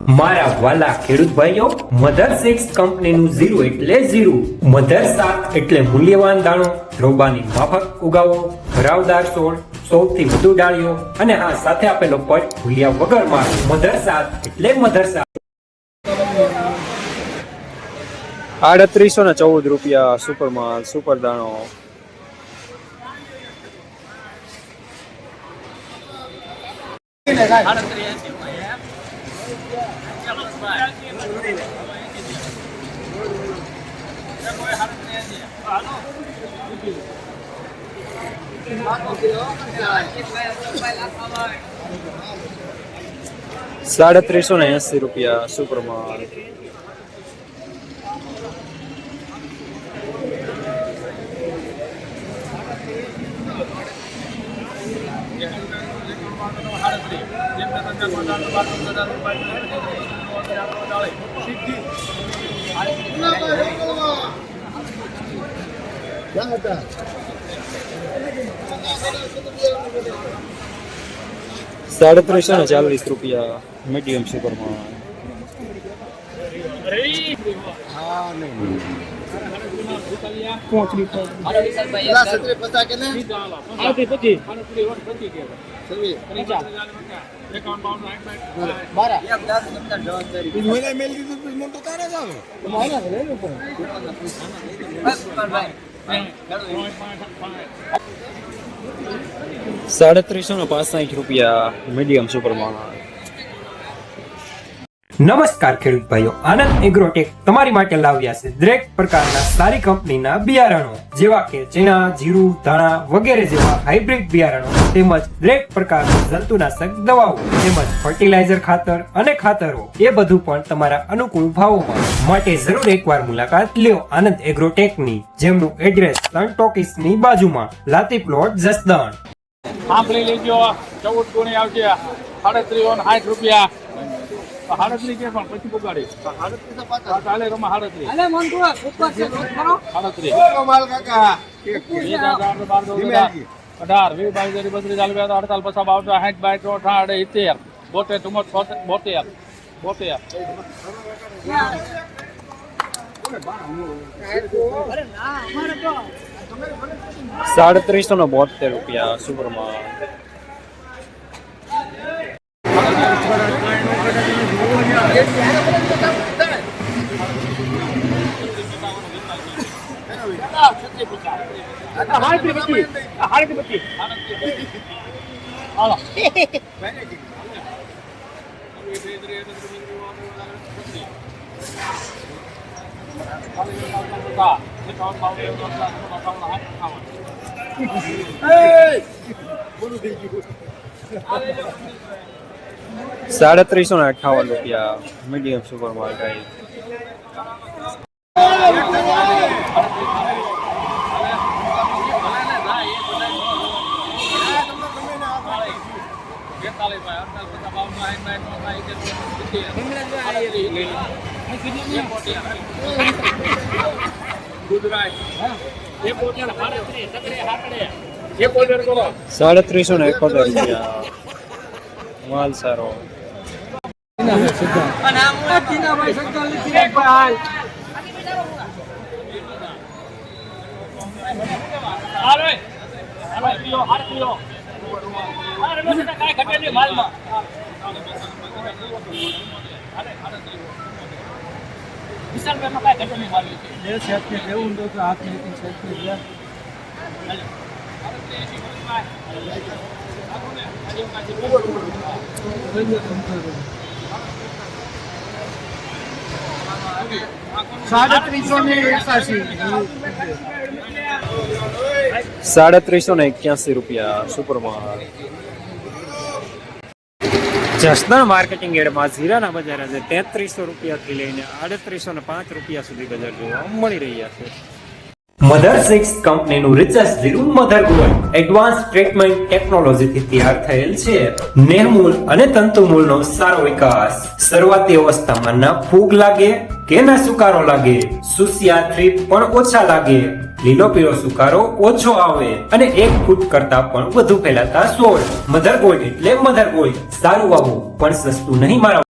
મારા વાલા ખેડૂત ભાઈઓ, મધર 6 કંપનીનું 0 એટલે 0, મધર 7 એટલે મૂલ્યવાન દાણો, ધ્રોબાની માફક ઉગાવો, ભરાવદાર છોડ, સૌથી વધુ ડાળીઓ અને હા સાથે આપેલો પટ ભૂલ્યા વગર મારો. મધર 7 એટલે મધર 7. 3814 રૂપિયા સુપરમાલ સુપર દાણો. ₹380 રૂપિયા સુપરમાલ. ₹340 મીડિયમ સુપરમાલ. ₹365 મીડિયમ સુપરમાલ. નમસ્કાર ખેડૂત ભાઈઓ, આનંદ એગ્રોટેક તમારી માટે લાવ્યા છે દરેક પ્રકારના સારી કંપનીના બિયારણો જેવા કે ચણા, જીરું, ધાણા વગેરે જેવા હાઇબ્રિડ બિયારણો તેમજ દરેક પ્રકારની જંતુનાશક દવાઓ તેમજ ફર્ટિલાઇઝર ખાતર અને ખાતરો એ બધું પણ તમારા અનુકૂળ ભાવોમાં. માટે જરૂર એકવાર મુલાકાત લ્યો આનંદ એગ્રોટેકની, જેમનું એડ્રેસ ત્રણ ટોકીસની બાજુમાં, લાતી પ્લોટ, જસદણ. સાંભળી લેજો, 14 ગુણી આવશે, 3860 રૂપિયા. 38 કે પણ પછી પુગાડી 38 ચાલે રમા 38 અલે મન તો ઉપર છે કરો 38 માલ કાકા 2000 12 18 20 22 32 ચાલે 48 50 52 60 62 70 72 73 72 ₹372 રૂપિયા સુપરમાલ. ₹358 મીડિયમ સુપરમાલ ટાઈપ. ₹371 માલ સારો. ₹381 સુપરમાલ. જસદણ માર્કેટિંગ યાર્ડમાં જીરાના બજાર આજે ₹3300 થી લઈને ₹3805 સુધી બજાર જોવા મળી રહ્યા છે. મધર 6 કંપનીનું research 0 mother gold advance treatment ટેકનોલોજીથી તૈયાર થયેલ છે. નેહમૂળ અને તંતુમૂળનો સારો વિકાસ. શરૂઆતી અવસ્થામાં ના ફૂગ લાગે કે ના સુકારો લાગે, સુસિયા થ્રીપ પણ ઓછા લાગે, લીલો પીળો સુકારો ઓછો આવે અને 1 ફૂટ કરતા પણ વધુ ફેલાતા છોડ. મધર ગોલ્ડ એટલે મધર ગોલ્ડ. સારું વાવું પણ સસ્તું નહીં મારા